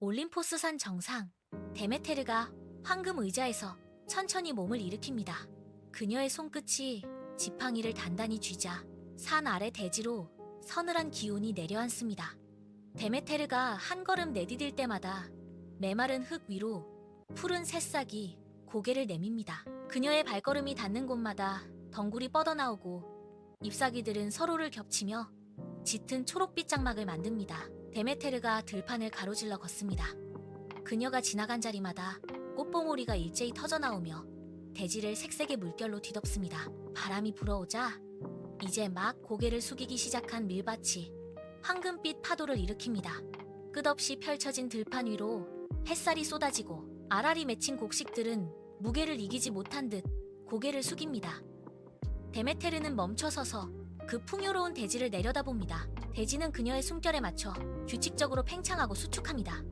올림포스산 정상, 데메테르가 황금 의자에서 천천히 몸을 일으킵니다. 그녀의 손끝이 지팡이를 단단히 쥐자 산 아래 대지로 서늘한 기운이 내려앉습니다. 데메테르가 한 걸음 내디딜 때마다 메마른 흙 위로 푸른 새싹이 고개를 내밉니다. 그녀의 발걸음이 닿는 곳마다 덩굴이 뻗어나오고 잎사귀들은 서로를 겹치며 짙은 초록빛 장막을 만듭니다. 데메테르가 들판을 가로질러 걷습니다. 그녀가 지나간 자리마다 꽃봉오리가 일제히 터져나오며 대지를 색색의 물결로 뒤덮습니다. 바람이 불어오자 이제 막 고개를 숙이기 시작한 밀밭이 황금빛 파도를 일으킵니다. 끝없이 펼쳐진 들판 위로 햇살이 쏟아지고 알알이 맺힌 곡식들은 무게를 이기지 못한 듯 고개를 숙입니다. 데메테르는 멈춰서서 그 풍요로운 대지를 내려다봅니다. 대지는 그녀의 숨결에 맞춰 규칙적으로 팽창하고 수축합니다.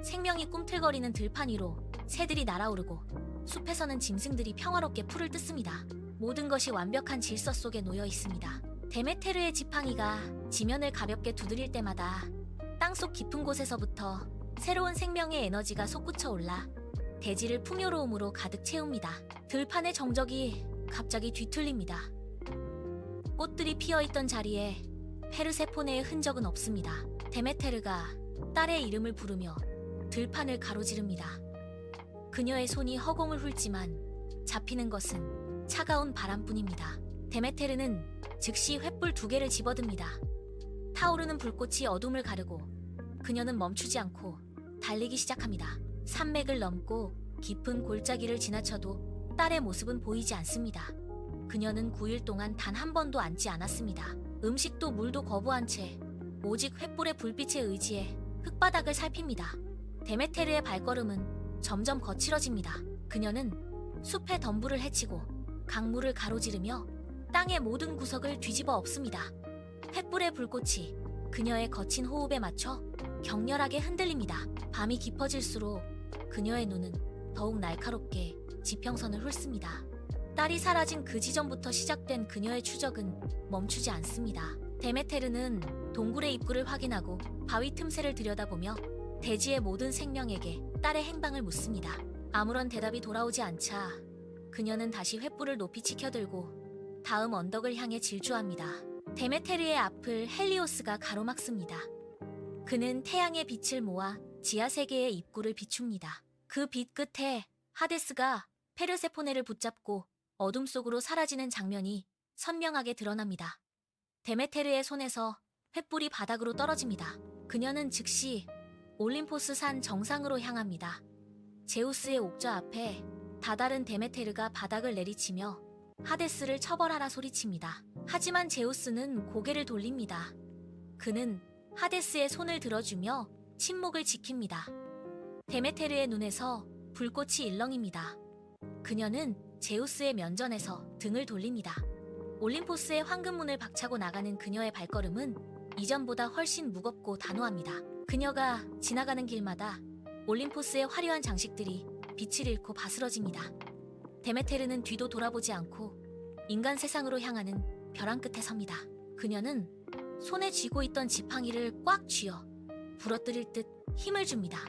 생명이 꿈틀거리는 들판 위로 새들이 날아오르고 숲에서는 짐승들이 평화롭게 풀을 뜯습니다. 모든 것이 완벽한 질서 속에 놓여 있습니다. 데메테르의 지팡이가 지면을 가볍게 두드릴 때마다 땅속 깊은 곳에서부터 새로운 생명의 에너지가 솟구쳐 올라 대지를 풍요로움으로 가득 채웁니다. 들판의 정적이 갑자기 뒤틀립니다. 꽃들이 피어있던 자리에 페르세포네의 흔적은 없습니다. 데메테르가 딸의 이름을 부르며 들판을 가로지릅니다. 그녀의 손이 허공을 훑지만 잡히는 것은 차가운 바람뿐입니다. 데메테르는 즉시 횃불 2개를 집어듭니다. 타오르는 불꽃이 어둠을 가르고 그녀는 멈추지 않고 달리기 시작합니다. 산맥을 넘고 깊은 골짜기를 지나쳐도 딸의 모습은 보이지 않습니다. 그녀는 9일 동안 단 한 번도 앉지 않았습니다. 음식도 물도 거부한 채 오직 횃불의 불빛에 의지해 흙바닥을 살핍니다. 데메테르의 발걸음은 점점 거칠어집니다. 그녀는 숲의 덤불을 헤치고 강물을 가로지르며 땅의 모든 구석을 뒤집어 엎습니다. 횃불의 불꽃이 그녀의 거친 호흡에 맞춰 격렬하게 흔들립니다. 밤이 깊어질수록 그녀의 눈은 더욱 날카롭게 지평선을 훑습니다. 딸이 사라진 그 지점부터 시작된 그녀의 추적은 멈추지 않습니다. 데메테르는 동굴의 입구를 확인하고 바위 틈새를 들여다보며 대지의 모든 생명에게 딸의 행방을 묻습니다. 아무런 대답이 돌아오지 않자 그녀는 다시 횃불을 높이 치켜들고 다음 언덕을 향해 질주합니다. 데메테르의 앞을 헬리오스가 가로막습니다. 그는 태양의 빛을 모아 지하세계의 입구를 비춥니다. 그 빛 끝에 하데스가 페르세포네를 붙잡고 어둠 속으로 사라지는 장면이 선명하게 드러납니다. 데메테르의 손에서 횃불이 바닥으로 떨어집니다. 그녀는 즉시 올림포스 산 정상으로 향합니다. 제우스의 옥좌 앞에 다다른 데메테르가 바닥을 내리치며 하데스를 처벌하라 소리칩니다. 하지만 제우스는 고개를 돌립니다. 그는 하데스의 손을 들어주며 침묵을 지킵니다. 데메테르의 눈에서 불꽃이 일렁입니다. 그녀는 제우스의 면전에서 등을 돌립니다. 올림포스의 황금문을 박차고 나가는 그녀의 발걸음은 이전보다 훨씬 무겁고 단호합니다. 그녀가 지나가는 길마다 올림포스의 화려한 장식들이 빛을 잃고 바스러집니다. 데메테르는 뒤도 돌아보지 않고 인간 세상으로 향하는 벼랑 끝에 섭니다. 그녀는 손에 쥐고 있던 지팡이를 꽉 쥐어 부러뜨릴 듯 힘을 줍니다.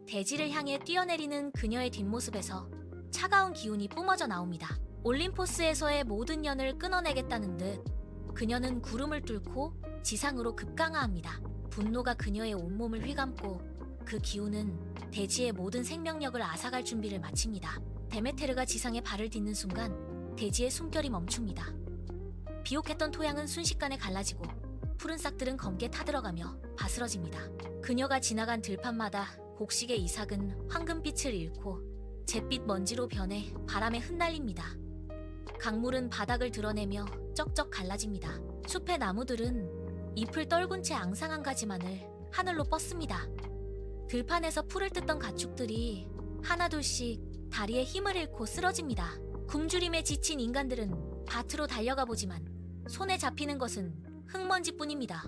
대지를 향해 뛰어내리는 그녀의 뒷모습에서 차가운 기운이 뿜어져 나옵니다. 올림포스에서의 모든 연을 끊어내겠다는 듯 그녀는 구름을 뚫고 지상으로 급강하합니다. 분노가 그녀의 온몸을 휘감고 그 기운은 대지의 모든 생명력을 앗아갈 준비를 마칩니다. 데메테르가 지상에 발을 딛는 순간 대지의 숨결이 멈춥니다. 비옥했던 토양은 순식간에 갈라지고 푸른 싹들은 검게 타들어가며 바스러집니다. 그녀가 지나간 들판마다 곡식의 이삭은 황금빛을 잃고 잿빛 먼지로 변해 바람에 흩날립니다. 강물은 바닥을 드러내며 쩍쩍 갈라집니다. 숲의 나무들은 잎을 떨군 채 앙상한 가지만을 하늘로 뻗습니다. 들판에서 풀을 뜯던 가축들이 하나둘씩 다리에 힘을 잃고 쓰러집니다. 굶주림에 지친 인간들은 밭으로 달려가 보지만 손에 잡히는 것은 흙먼지뿐입니다.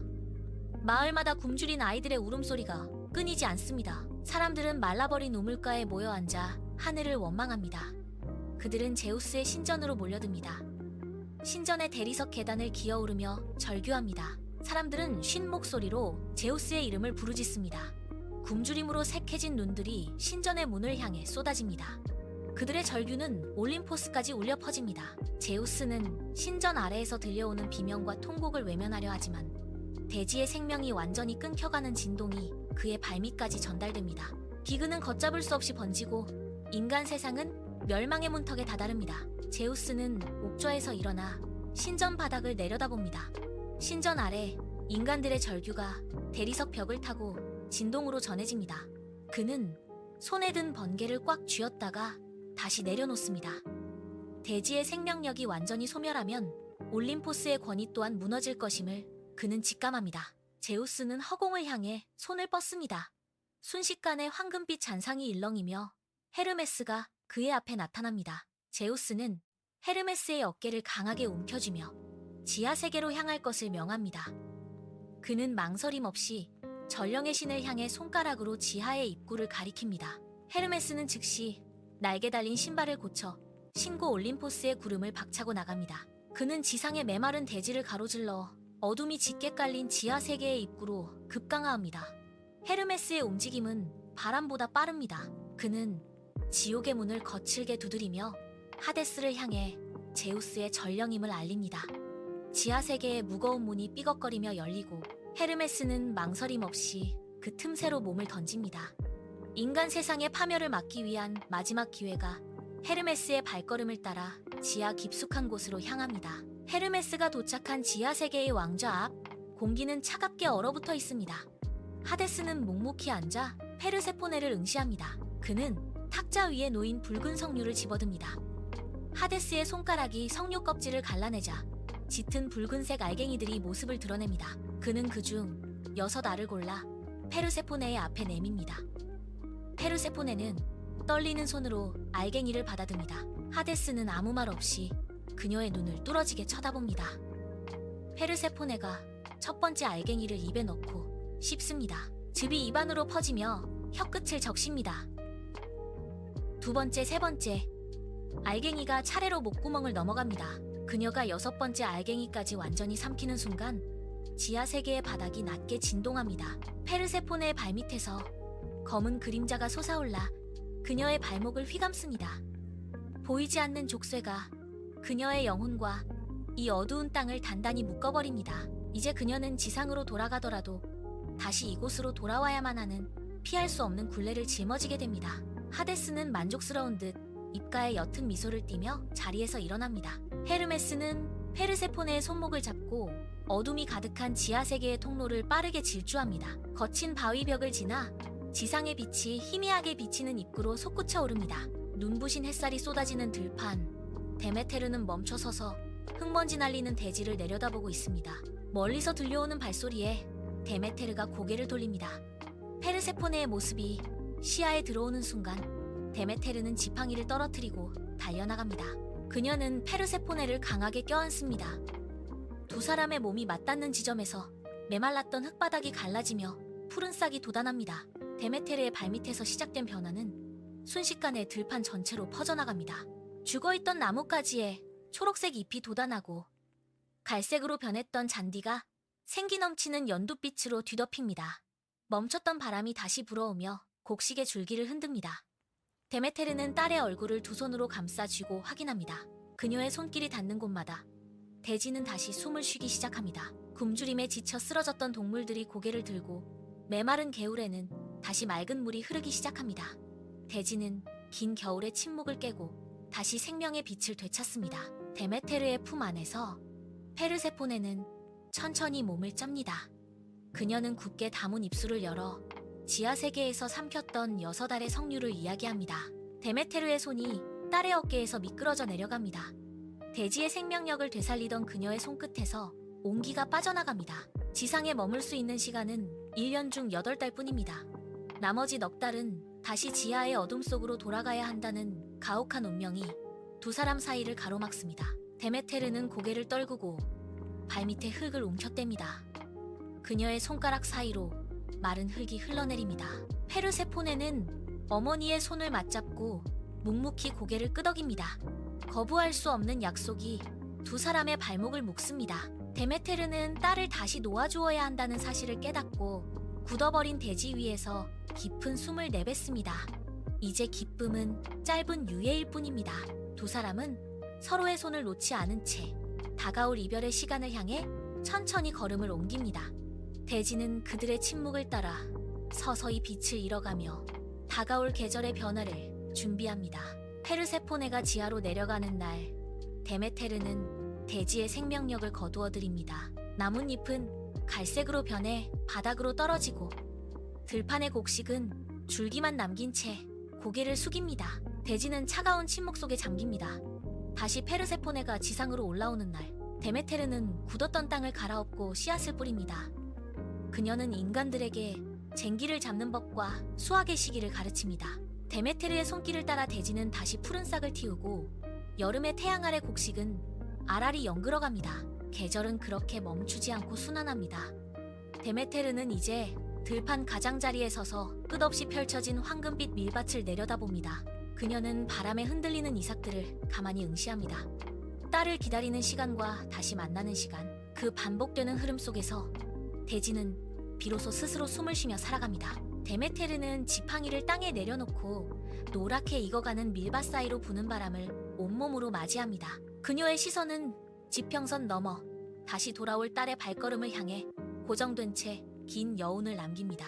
마을마다 굶주린 아이들의 울음소리가 끊이지 않습니다. 사람들은 말라버린 우물가에 모여 앉아 하늘을 원망합니다. 그들은 제우스의 신전으로 몰려듭니다. 신전의 대리석 계단을 기어오르며 절규합니다. 사람들은 쉰 목소리로 제우스의 이름을 부르짖습니다. 굶주림으로 색해진 눈들이 신전의 문을 향해 쏟아집니다. 그들의 절규는 올림포스까지 울려 퍼집니다. 제우스는 신전 아래에서 들려오는 비명과 통곡을 외면하려 하지만 대지의 생명이 완전히 끊겨가는 진동이 그의 발밑까지 전달됩니다. 기근은 걷잡을 수 없이 번지고 인간 세상은 멸망의 문턱에 다다릅니다. 제우스는 옥좌에서 일어나 신전 바닥을 내려다봅니다. 신전 아래 인간들의 절규가 대리석 벽을 타고 진동으로 전해집니다. 그는 손에 든 번개를 꽉 쥐었다가 다시 내려놓습니다. 대지의 생명력이 완전히 소멸하면 올림포스의 권위 또한 무너질 것임을 그는 직감합니다. 제우스는 허공을 향해 손을 뻗습니다. 순식간에 황금빛 잔상이 일렁이며 헤르메스가 그의 앞에 나타납니다. 제우스는 헤르메스의 어깨를 강하게 움켜쥐며 지하 세계로 향할 것을 명합니다. 그는 망설임 없이 전령의 신을 향해 손가락으로 지하의 입구를 가리킵니다. 헤르메스는 즉시 날개 달린 신발을 고쳐 신고 올림포스의 구름을 박차고 나갑니다. 그는 지상의 메마른 대지를 가로질러 어둠이 짙게 깔린 지하 세계의 입구로 급강하합니다. 헤르메스의 움직임은 바람보다 빠릅니다. 그는 지옥의 문을 거칠게 두드리며 하데스를 향해 제우스의 전령임을 알립니다. 지하 세계의 무거운 문이 삐걱거리며 열리고 헤르메스는 망설임 없이 그 틈새로 몸을 던집니다. 인간 세상의 파멸을 막기 위한 마지막 기회가 헤르메스의 발걸음을 따라 지하 깊숙한 곳으로 향합니다. 헤르메스가 도착한 지하 세계의 왕좌 앞, 공기는 차갑게 얼어붙어 있습니다. 하데스는 묵묵히 앉아 페르세포네를 응시합니다. 그는 탁자 위에 놓인 붉은 석류를 집어듭니다. 하데스의 손가락이 석류 껍질을 갈라내자 짙은 붉은색 알갱이들이 모습을 드러냅니다. 그는 그중 6알을 골라 페르세포네의 앞에 내밉니다. 페르세포네는 떨리는 손으로 알갱이를 받아듭니다. 하데스는 아무 말 없이 그녀의 눈을 뚫어지게 쳐다봅니다. 페르세포네가 첫 번째 알갱이를 입에 넣고 씹습니다. 즙이 입안으로 퍼지며 혀끝을 적십니다. 두 번째, 세 번째 알갱이가 차례로 목구멍을 넘어갑니다. 그녀가 6번째 알갱이까지 완전히 삼키는 순간 지하 세계의 바닥이 낮게 진동합니다. 페르세포네의 발밑에서 검은 그림자가 솟아올라 그녀의 발목을 휘감습니다. 보이지 않는 족쇄가 그녀의 영혼과 이 어두운 땅을 단단히 묶어버립니다. 이제 그녀는 지상으로 돌아가더라도 다시 이곳으로 돌아와야만 하는 피할 수 없는 굴레를 짊어지게 됩니다. 하데스는 만족스러운 듯 입가에 옅은 미소를 띠며 자리에서 일어납니다. 헤르메스는 페르세포네의 손목을 잡고 어둠이 가득한 지하 세계의 통로를 빠르게 질주합니다. 거친 바위벽을 지나 지상의 빛이 희미하게 비치는 입구로 솟구쳐 오릅니다. 눈부신 햇살이 쏟아지는 들판, 데메테르는 멈춰서서 흙먼지 날리는 대지를 내려다보고 있습니다. 멀리서 들려오는 발소리에 데메테르가 고개를 돌립니다. 페르세포네의 모습이 시야에 들어오는 순간 데메테르는 지팡이를 떨어뜨리고 달려나갑니다. 그녀는 페르세포네를 강하게 껴안습니다. 두 사람의 몸이 맞닿는 지점에서 메말랐던 흙바닥이 갈라지며 푸른 싹이 돋아납니다. 데메테르의 발밑에서 시작된 변화는 순식간에 들판 전체로 퍼져나갑니다. 죽어있던 나뭇가지에 초록색 잎이 돋아나고 갈색으로 변했던 잔디가 생기 넘치는 연두빛으로 뒤덮입니다. 멈췄던 바람이 다시 불어오며 곡식의 줄기를 흔듭니다. 데메테르는 딸의 얼굴을 두 손으로 감싸 쥐고 확인합니다. 그녀의 손길이 닿는 곳마다 대지는 다시 숨을 쉬기 시작합니다. 굶주림에 지쳐 쓰러졌던 동물들이 고개를 들고 메마른 개울에는 다시 맑은 물이 흐르기 시작합니다. 대지는 긴 겨울의 침묵을 깨고 다시 생명의 빛을 되찾습니다. 데메테르의 품 안에서 페르세포네는 천천히 몸을 짭니다. 그녀는 굳게 담은 입술을 열어 지하 세계에서 삼켰던 6알의 석류를 이야기합니다. 데메테르의 손이 딸의 어깨에서 미끄러져 내려갑니다. 대지의 생명력을 되살리던 그녀의 손끝에서 온기가 빠져나갑니다. 지상에 머물 수 있는 시간은 1년 중 8달 뿐입니다. 나머지 넉 달은 다시 지하의 어둠 속으로 돌아가야 한다는 가혹한 운명이 두 사람 사이를 가로막습니다. 데메테르는 고개를 떨구고 발밑에 흙을 움켜댑니다. 그녀의 손가락 사이로 마른 흙이 흘러내립니다. 페르세포네는 어머니의 손을 맞잡고 묵묵히 고개를 끄덕입니다. 거부할 수 없는 약속이 두 사람의 발목을 묶습니다. 데메테르는 딸을 다시 놓아주어야 한다는 사실을 깨닫고 굳어버린 대지 위에서 깊은 숨을 내뱉습니다. 이제 기쁨은 짧은 유예일 뿐입니다. 두 사람은 서로의 손을 놓지 않은 채 다가올 이별의 시간을 향해 천천히 걸음을 옮깁니다. 대지는 그들의 침묵을 따라 서서히 빛을 잃어가며 다가올 계절의 변화를 준비합니다. 페르세포네가 지하로 내려가는 날, 데메테르는 대지의 생명력을 거두어들입니다. 나뭇잎은 갈색으로 변해 바닥으로 떨어지고 들판의 곡식은 줄기만 남긴 채 고개를 숙입니다. 대지는 차가운 침묵 속에 잠깁니다. 다시 페르세포네가 지상으로 올라오는 날, 데메테르는 굳었던 땅을 갈아엎고 씨앗을 뿌립니다. 그녀는 인간들에게 쟁기를 잡는 법과 수확의 시기를 가르칩니다. 데메테르의 손길을 따라 대지는 다시 푸른 싹을 틔우고 여름의 태양 아래 곡식은 알알이 연그러갑니다. 계절은 그렇게 멈추지 않고 순환합니다. 데메테르는 이제 들판 가장자리에 서서 끝없이 펼쳐진 황금빛 밀밭을 내려다봅니다. 그녀는 바람에 흔들리는 이삭들을 가만히 응시합니다. 딸을 기다리는 시간과 다시 만나는 시간, 그 반복되는 흐름 속에서 대지는 비로소 스스로 숨을 쉬며 살아갑니다. 데메테르는 지팡이를 땅에 내려놓고 노랗게 익어가는 밀밭 사이로 부는 바람을 온몸으로 맞이합니다. 그녀의 시선은 지평선 너머 다시 돌아올 딸의 발걸음을 향해 고정된 채 긴 여운을 남깁니다.